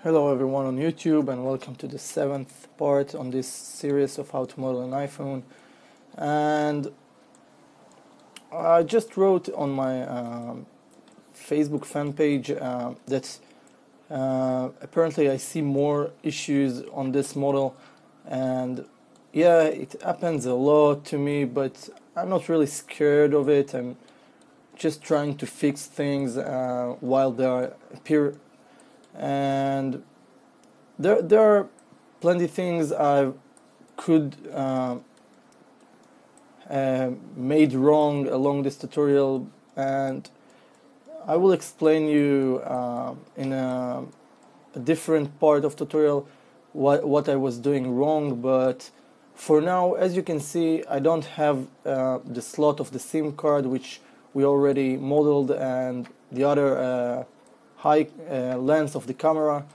Hello everyone on YouTube, and welcome to the 7th part on this series of how to model an iPhone. And I just wrote on my Facebook fan page that apparently I see more issues on this model, and yeah, it happens a lot to me, but I'm not really scared of it. I'm just trying to fix things while they appear. And there are plenty things I could made wrong along this tutorial, and I will explain you in a different part of tutorial what I was doing wrong. But for now, as you can see, I don't have the slot of the SIM card, which we already modeled, and the other high length of the camera.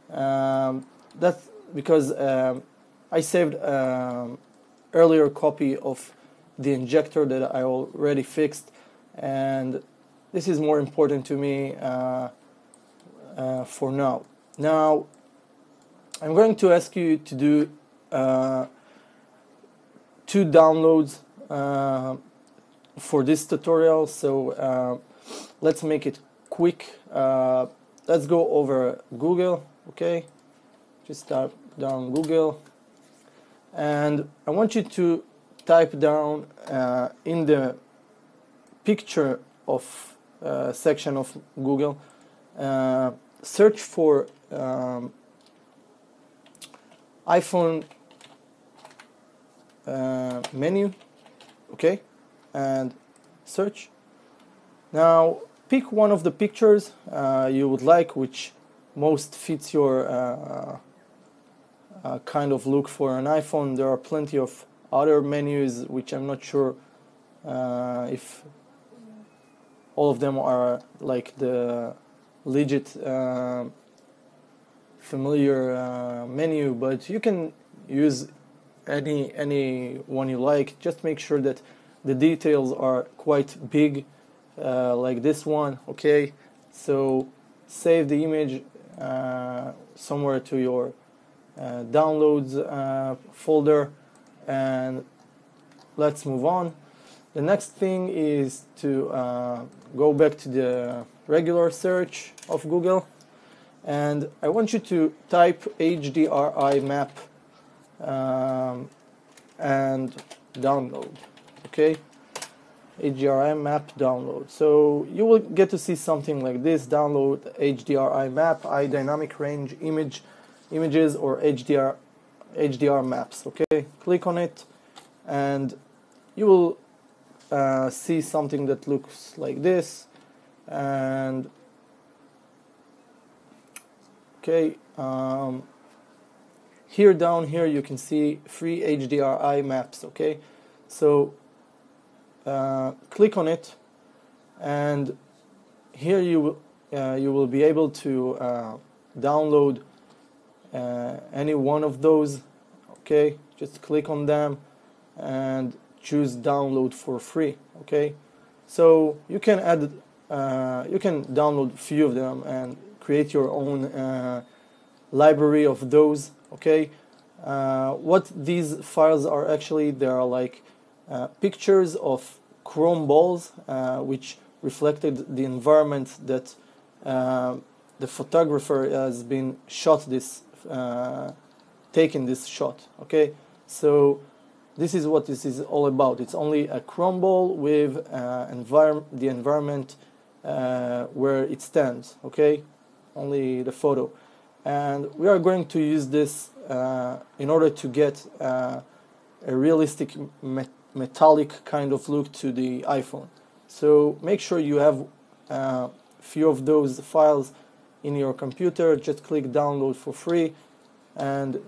That's because I saved earlier copy of the injector that I already fixed, and this is more important to me for now. Now I'm going to ask you to do 2 downloads for this tutorial, so let's make it quick. Let's go over Google, okay? Just type down Google, and I want you to type down in the picture of section of Google, search for iPhone menu, okay? And search. Now pick one of the pictures you would like, which most fits your kind of look for an iPhone. There are plenty of other menus which I'm not sure if all of them are like the legit familiar menu, but you can use any one you like. Just make sure that the details are quite big, like this one, okay? So save the image somewhere to your downloads folder, and let's move on. The next thing is to go back to the regular search of Google, and I want you to type HDRI map and download, okay? HDRI map download. So you will get to see something like this: download HDRI map, high dynamic range images, or HDR maps. Okay, click on it, and you will see something that looks like this. And okay, here down here you can see free HDRI maps. Okay, so click on it, and here you will be able to download any one of those. Okay, just click on them and choose download for free. Okay, so you can add you can download a few of them and create your own library of those. Okay, what these files are actually, they are like pictures of chrome balls which reflected the environment that the photographer has been taken this shot. Okay, so this is what this is all about. It's only a chrome ball with the environment where it stands. Okay, only the photo, and we are going to use this in order to get a realistic metallic kind of look to the iPhone. So make sure you have a few of those files in your computer. Just click download for free, and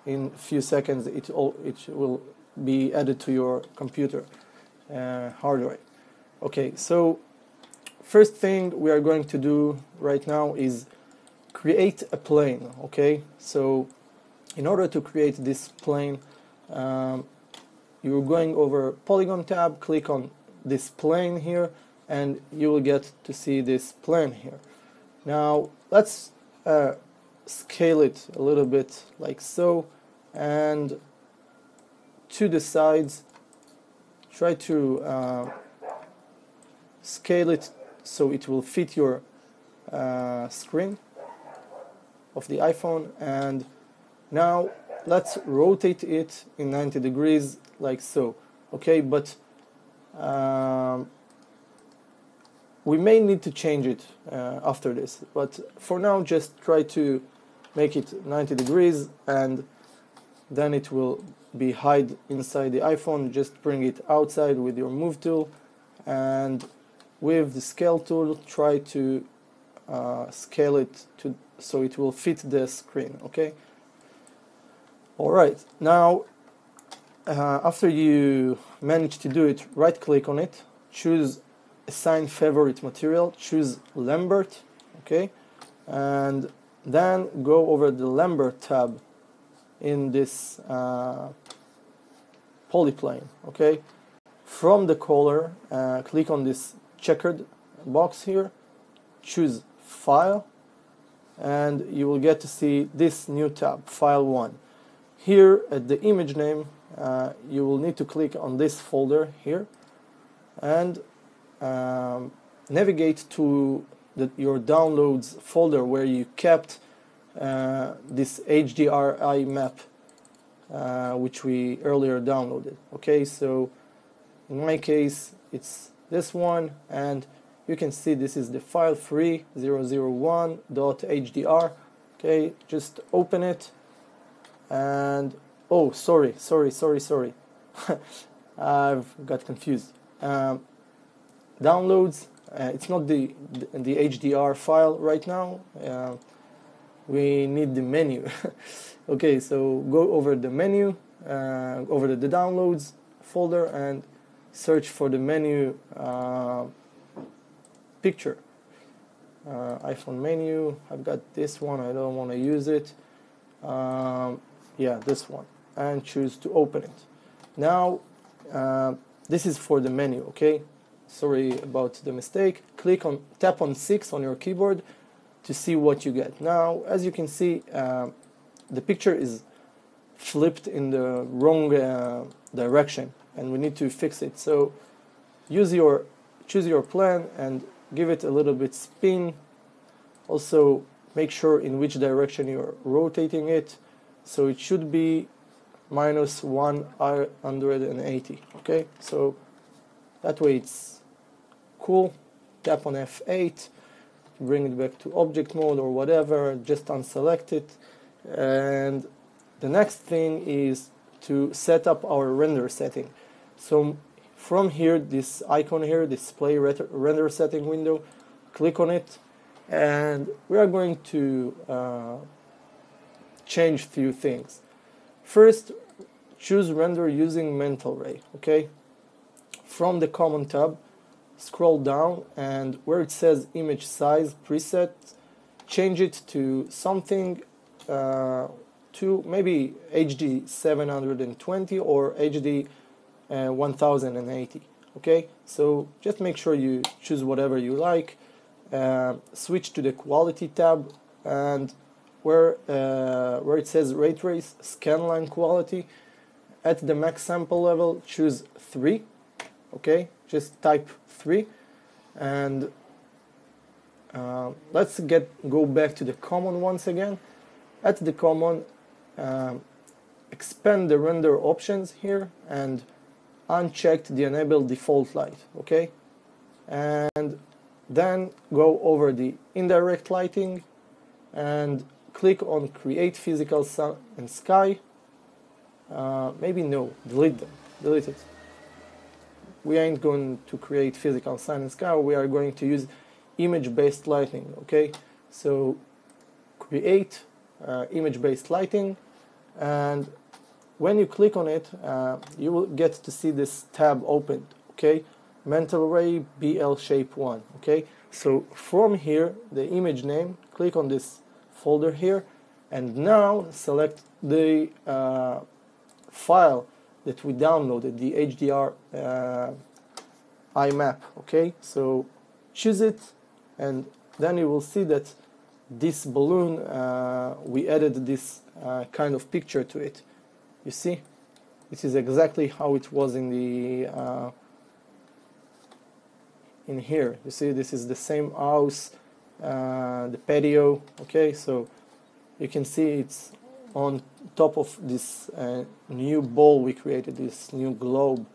in a few seconds it will be added to your computer hard drive. Okay, so first thing we are going to do right now is create a plane. Okay, so in order to create this plane, you're going over Polygon tab, click on this plane here, and you will get to see this plane here. Now let's scale it a little bit like so, and to the sides try to scale it so it will fit your screen of the iPhone. And now let's rotate it in 90 degrees like so, okay? But we may need to change it after this, but for now just try to make it 90 degrees, and then it will be hide inside the iPhone. Just bring it outside with your move tool, and with the scale tool try to scale it to so it will fit the screen, okay? Alright, now after you manage to do it, right click on it, choose assign favorite material, choose Lambert, okay, and then go over the Lambert tab in this polyplane, okay. From the color, click on this checkered box here, choose File, and you will get to see this new tab, File 1. Here at the image name, you will need to click on this folder here and navigate to your downloads folder where you kept this HDRI map which we earlier downloaded, okay. So in my case it's this one, and you can see this is the file 3001.hdr, okay. Just open it, and oh, sorry I've got confused. Downloads, it's not the HDR file right now. We need the menu. Okay, so go over the menu, over the downloads folder, and search for the menu picture. iPhone menu, I've got this one, I don't want to use it. Yeah, this one, and choose to open it. Now this is for the menu, okay. Sorry about the mistake. Tap on 6 on your keyboard to see what you get. Now, as you can see, the picture is flipped in the wrong direction, and we need to fix it. So choose your plan and give it a little bit spin. Also make sure in which direction you're rotating it. So it should be minus 180, okay. So that way it's cool. Tap on F8, bring it back to object mode or whatever, just unselect it. And the next thing is to set up our render setting. So from here, this icon here, display render setting window, click on it, and we are going to change few things. First, choose render using mental ray, okay. From the common tab, scroll down, and where it says image size preset, change it to something to maybe HD 720 or HD 1080, okay. So just make sure you choose whatever you like. Switch to the quality tab, and where it says ray trace scanline quality, at the max sample level choose 3, okay. Just type 3, and let's go back to the common once again. At the common, expand the render options here and uncheck the enable default light, okay. And then go over the indirect lighting and click on create physical sun and sky. Maybe no, delete it. We ain't going to create physical sun and sky, we are going to use image-based lighting, okay. So create image-based lighting, and when you click on it, you will get to see this tab opened, okay. Mental ray BL shape 1, okay. So from here, the image name, click on this folder here, and now select the file that we downloaded, the HDR IMAP, okay. So choose it, and then you will see that this balloon, we added this kind of picture to it. You see, this is exactly how it was in the in here. You see, this is the same house, the patio. Okay, so you can see it's on top of this new ball we created, this new globe.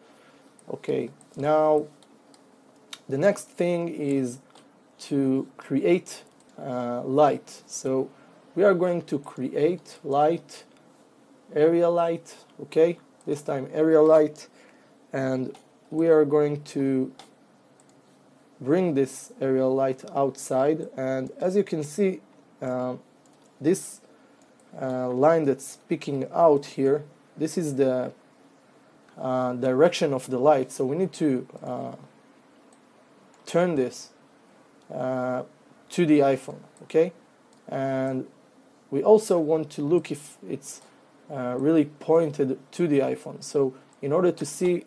Okay, now the next thing is to create light. So we are going to create light, area light, okay, this time area light, and we are going to bring this area light outside, and as you can see, this line that's picking out here, this is the direction of the light, so we need to turn this to the iPhone, okay? And we also want to look if it's really pointed to the iPhone. So in order to see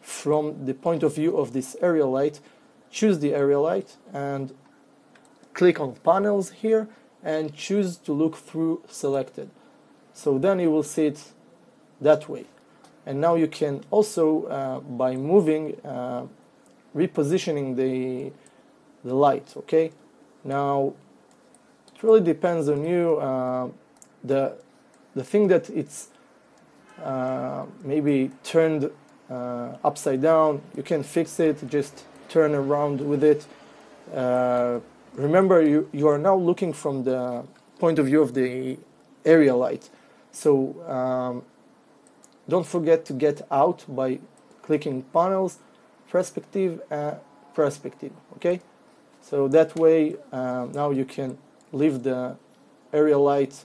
from the point of view of this area light, choose the area light and click on panels here and choose to look through selected. So then you will see it that way. And now you can also, by moving, repositioning the light, okay? Now, it really depends on you. The thing that it's maybe turned upside down, you can fix it, just turn around with it. Remember, you are now looking from the point of view of the area light. So don't forget to get out by clicking panels, perspective, perspective, okay? So that way, now you can leave the area light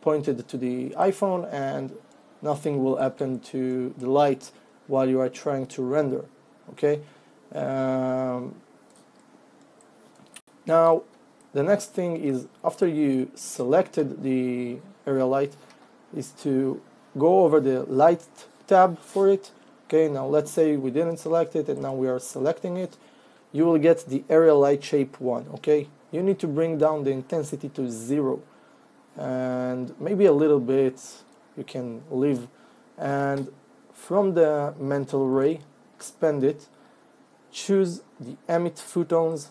pointed to the iPhone and nothing will happen to the light while you are trying to render, okay? Now, the next thing is, after you selected the area light, is to go over the light tab for it. Okay, now let's say we didn't select it and now we are selecting it. You will get the area light shape 1, okay? You need to bring down the intensity to 0 and maybe a little bit you can leave, and from the mental ray, expand it, choose the emit photons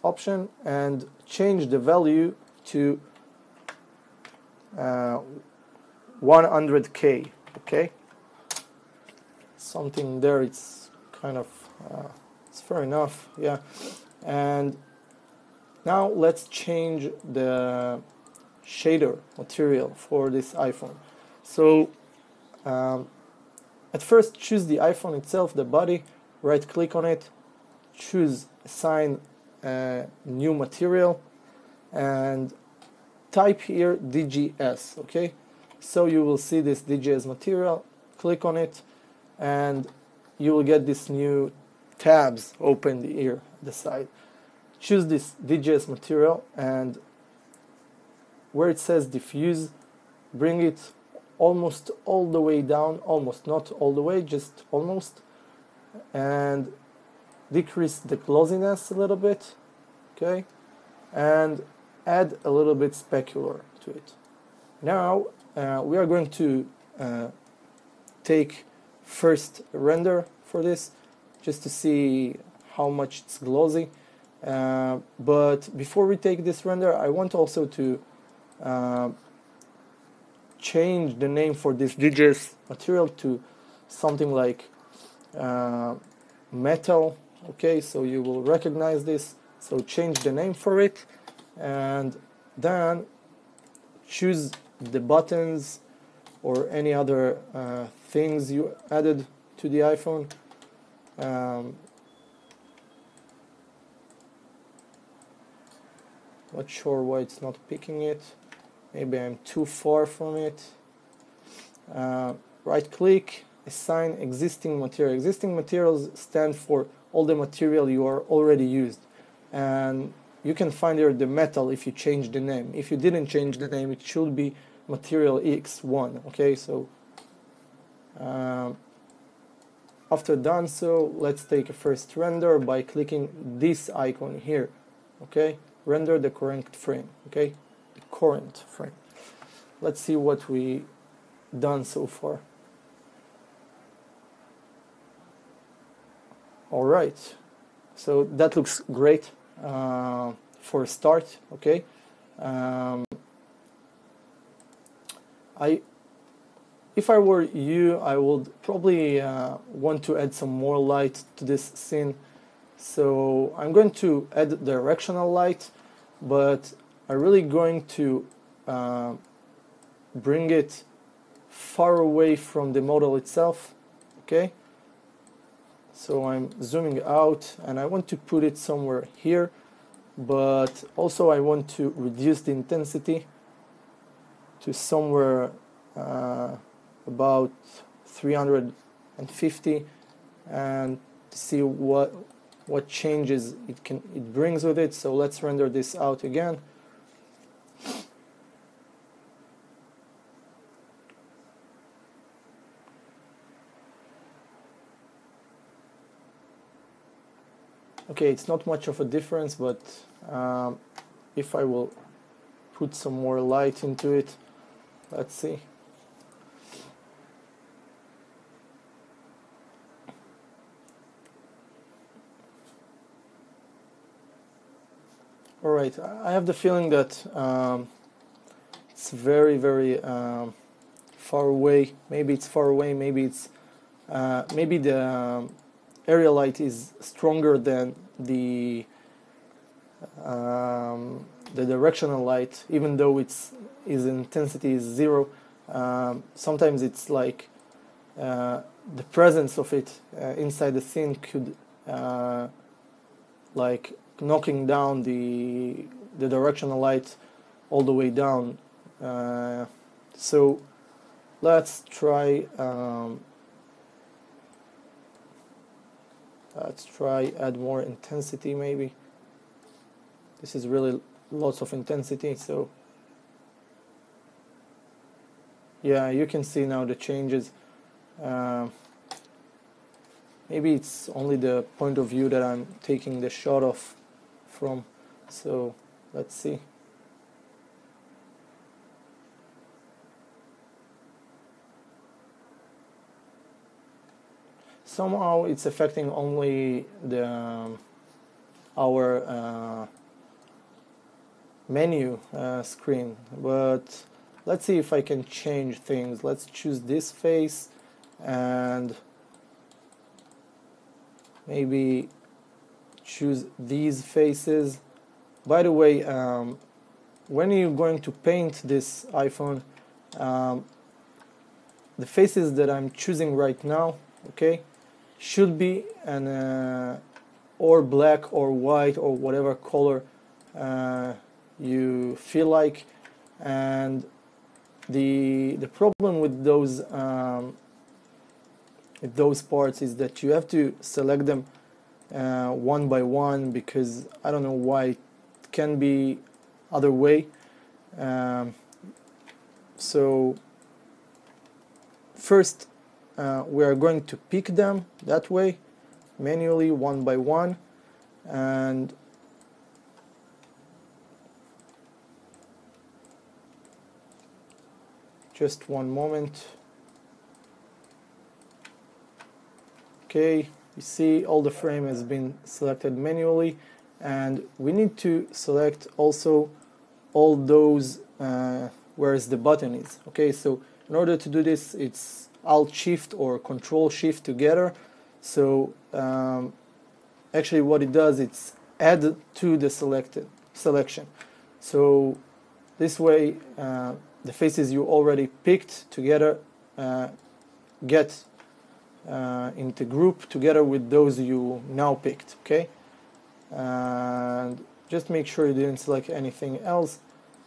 option and change the value to 100K, okay? Something there, it's kind of it's fair enough, yeah. And now let's change the shader material for this iPhone. So at first choose the iPhone itself, the body, right click on it, choose assign new material and type here DGS, okay? So you will see this DGS material, click on it and you will get this new tabs opened here at the side. Choose this DGS material and where it says diffuse, bring it almost all the way down, almost, not all the way, just almost, and decrease the glossiness a little bit, okay, and add a little bit specular to it. Now we are going to take first render for this just to see how much it's glossy, but before we take this render I want also to change the name for this DGS material to something like metal, okay? So you will recognize this, so change the name for it and then choose the buttons or any other things you added to the iPhone. Not sure why it's not picking it. Maybe I'm too far from it. Right click, assign existing material. Existing materials stand for all the material you are already used. And you can find here the metal if you change the name. If you didn't change the name, it should be material X1, okay? So after done so, let's take a first render by clicking this icon here, okay? render the current frame. Okay, the current frame. Let's see what we done so far. All right, so that looks great for a start. Okay, if I were you, I would probably want to add some more light to this scene. So I'm going to add directional light, but I'm really going to bring it far away from the model itself. Okay, so I'm zooming out and I want to put it somewhere here, but also I want to reduce the intensity to somewhere about 350 and see what changes it brings with it. So let's render this out again. Okay, it's not much of a difference, but if I will put some more light into it, let's see. All right, I have the feeling that it's very, very far away. Maybe it's far away. Maybe it's maybe the area light is stronger than the directional light, even though its intensity is 0. Sometimes it's like the presence of it inside the scene could like knocking down the directional light all the way down. So let's try add more intensity. Maybe this is really lots of intensity, so yeah, you can see now the changes. Maybe it's only the point of view that I'm taking the shot of from, so let's see. Somehow it's affecting only our menu screen, but let's see if I can change things. Let's choose this face and maybe choose these faces. By the way, when you're going to paint this iPhone, the faces that I'm choosing right now, okay, should be an or black or white or whatever color you feel like. And the problem with those parts is that you have to select them one by one, because I don't know why it can be other way. So first we are going to pick them that way manually, one by one, and just one moment. Okay, you see all the frame has been selected manually, and we need to select also all those where the button is. Okay, so in order to do this, it's Alt Shift or Control Shift together. So actually what it does, it's add to the selection. So this way the faces you already picked together get into group together with those you now picked. Okay, and just make sure you didn't select anything else.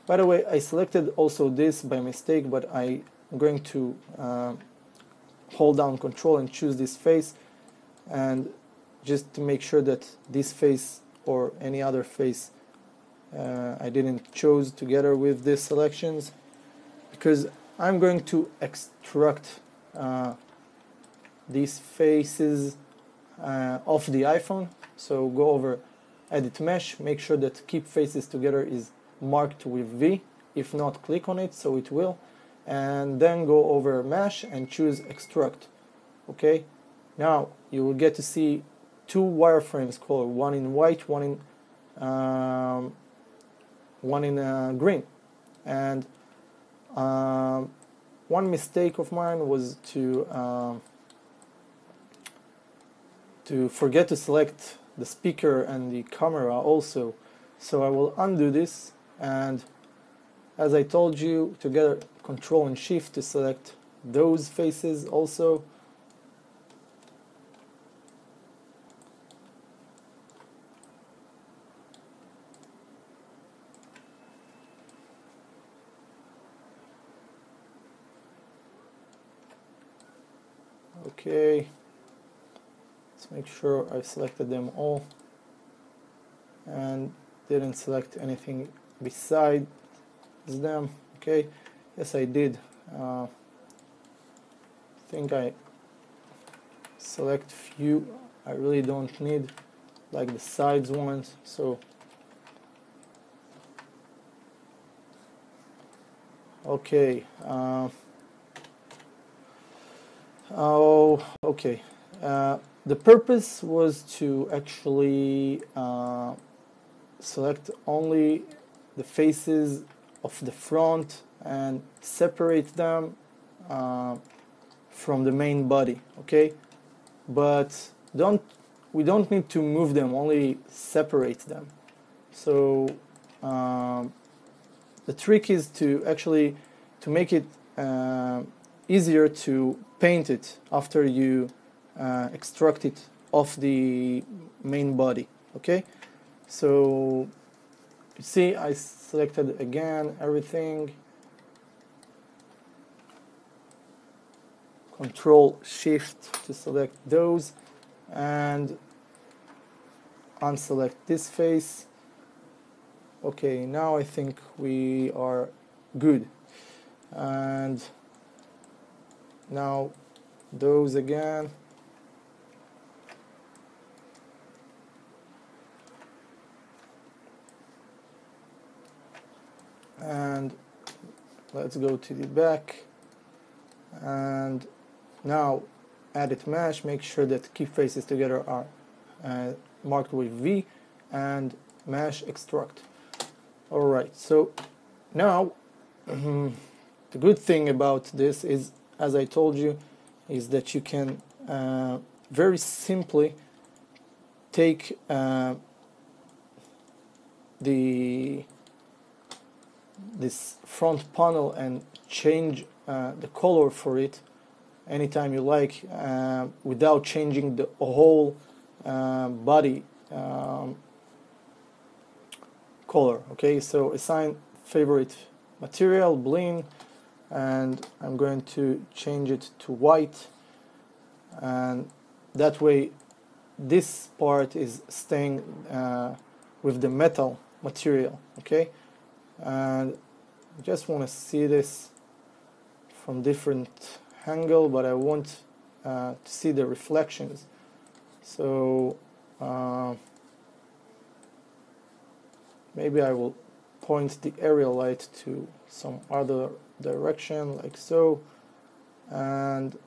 By the way, I selected also this by mistake, but I'm going to hold down Control and choose this face, and just to make sure that this face or any other face I didn't choose together with these selections, because I'm going to extract these faces off the iPhone. So go over edit mesh, make sure that keep faces together is marked with V. If not, click on it so it will, and then go over mesh and choose extruct. Okay, now you will get to see two wireframes color, one in white, one in green. And one mistake of mine was to forget to select the speaker and the camera also. So I will undo this, and as I told you, together Control and Shift to select those faces also. Okay, let's make sure I've selected them all and didn't select anything besides them. Okay, yes I did. I think I select few I really don't need, like the sides ones. So okay, okay. The purpose was to actually select only the faces of the front and separate them from the main body. Okay, but we don't need to move them, only separate them. So the trick is to actually make it easier to paint it after you extract it off the main body. Okay, so you see I selected again everything, Control Shift to select those and unselect this face. Okay, now I think we are good. And now those again. And let's go to the back, and now edit mesh, make sure that keep faces together are marked with V, and mesh extruct. Alright, so now the good thing about this is, as I told you, is that you can very simply take this front panel and change the color for it anytime you like, without changing the whole body color. Okay, so assign favorite material, bling, and I'm going to change it to white, and that way this part is staying with the metal material. Okay, and I just want to see this from different angle, but I want to see the reflections. So maybe I will point the area light to some other direction, like so, and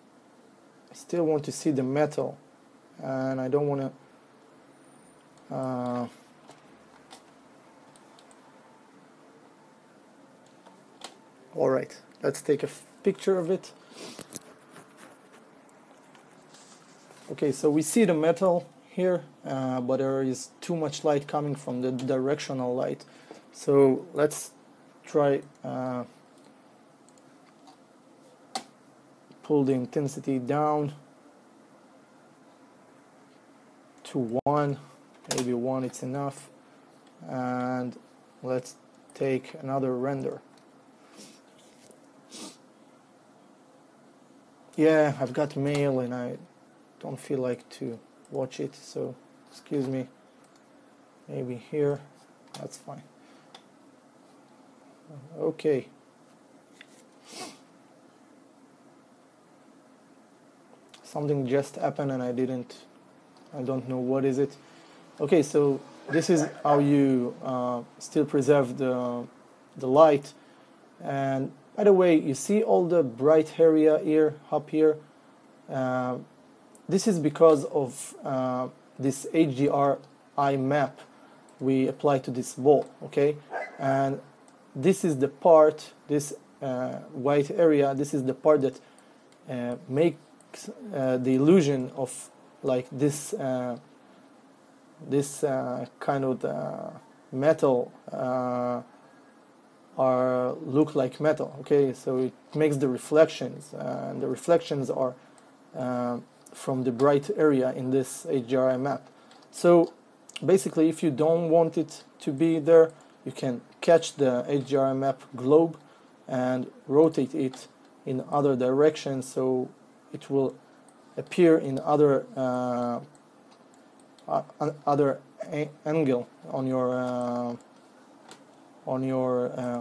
I still want to see the metal, and I don't want to alright, let's take a picture of it. Okay, so we see the metal here, but there is too much light coming from the directional light. So let's try pull the intensity down to 1, maybe 1 it's enough, and let's take another render. Yeah, I've got mail and I don't feel like to watch it, so excuse me. Maybe here, that's fine. Okay. Something just happened and I don't know what is it. Okay, so this is how you still preserve the light. And by the way, you see all the bright area here, up here. This is because of this HDRI map we apply to this ball, okay? And this is the part, this white area, this is the part that makes the illusion of like this kind of metal look like metal, okay? So it makes the reflections, and the reflections are from the bright area in this HDRI map. So basically, if you don't want it to be there, you can catch the HDRI map globe and rotate it in other directions, so it will appear in other angle on your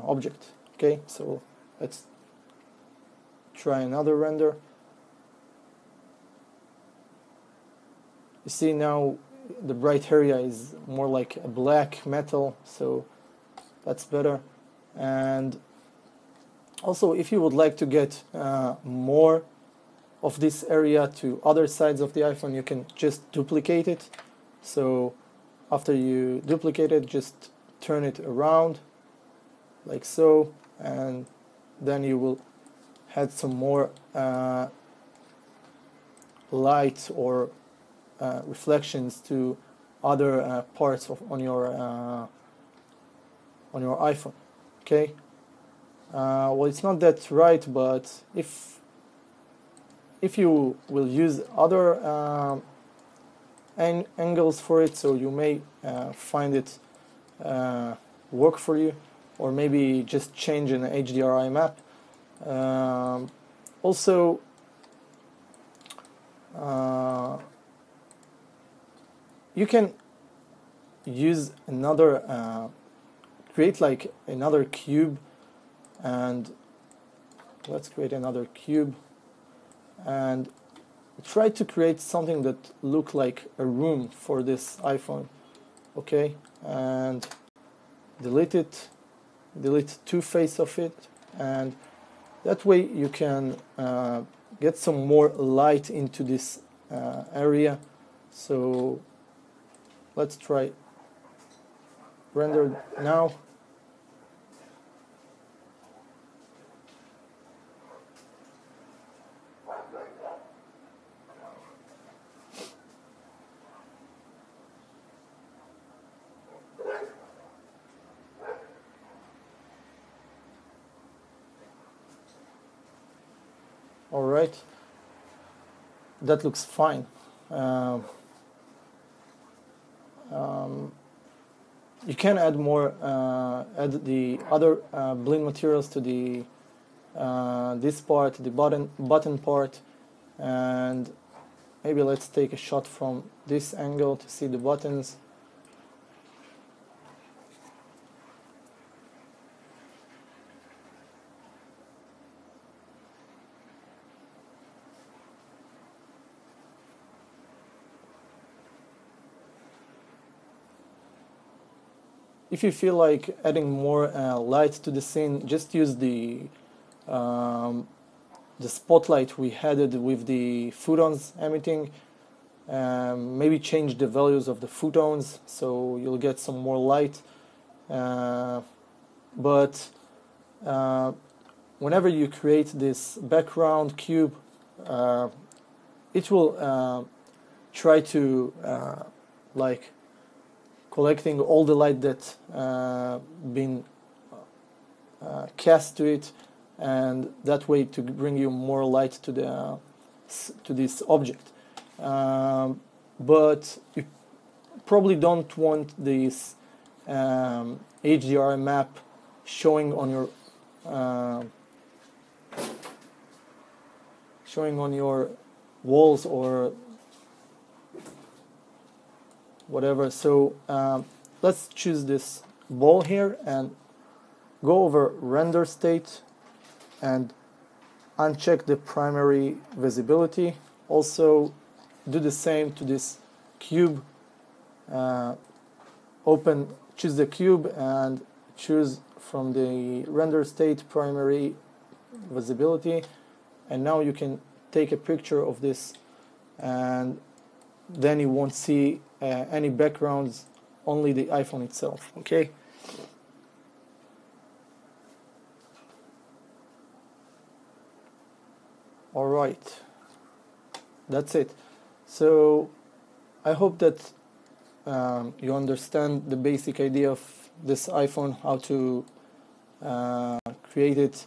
object. Okay, so let's try another render. You see now the bright area is more like a black metal, so that's better. And also, if you would like to get more of this area to other sides of the iPhone, you can just duplicate it. So after you duplicate it, just turn it around like so, and then you will add some more light or reflections to other parts on your iPhone. Okay. Well, it's not that right, but if you will use other angles for it, so you may find it work for you, or maybe just change an HDRI map. Also, you can use another, create like another cube, and let's create another cube and try to create something that look like a room for this iPhone. Okay, and delete it, delete two faces of it, and that way you can get some more light into this area. So let's try render now. All right, that looks fine. You can add more, add the other blend materials to the this part, the button part, and maybe let's take a shot from this angle to see the buttons. If you feel like adding more light to the scene, just use the spotlight we added with the photons emitting. Maybe change the values of the photons so you'll get some more light. But whenever you create this background cube, it will try to like collecting all the light that been cast to it, and that way to bring you more light to this object. But you probably don't want this HDRI map showing on your walls or whatever. So let's choose this ball here and go over render state and uncheck the primary visibility. Also do the same to this cube. choose the cube and choose from the render state primary visibility, and now you can take a picture of this, and then you won't see any backgrounds, only the iPhone itself. Okay. All right, that's it. So I hope that you understand the basic idea of this iPhone, how to create it.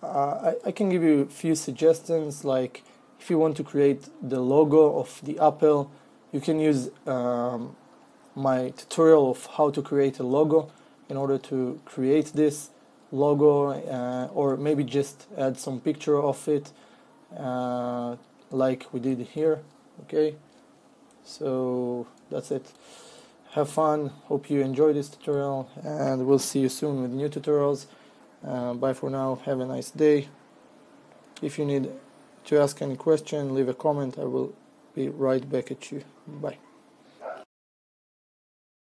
I can give you a few suggestions, like if you want to create the logo of the Apple, you can use my tutorial of how to create a logo in order to create this logo, or maybe just add some picture of it, like we did here. Okay, so that's it. Have fun, hope you enjoy this tutorial, and we'll see you soon with new tutorials. Bye for now, have a nice day. If you need to ask any question, leave a comment, I will be right back at you. Bye.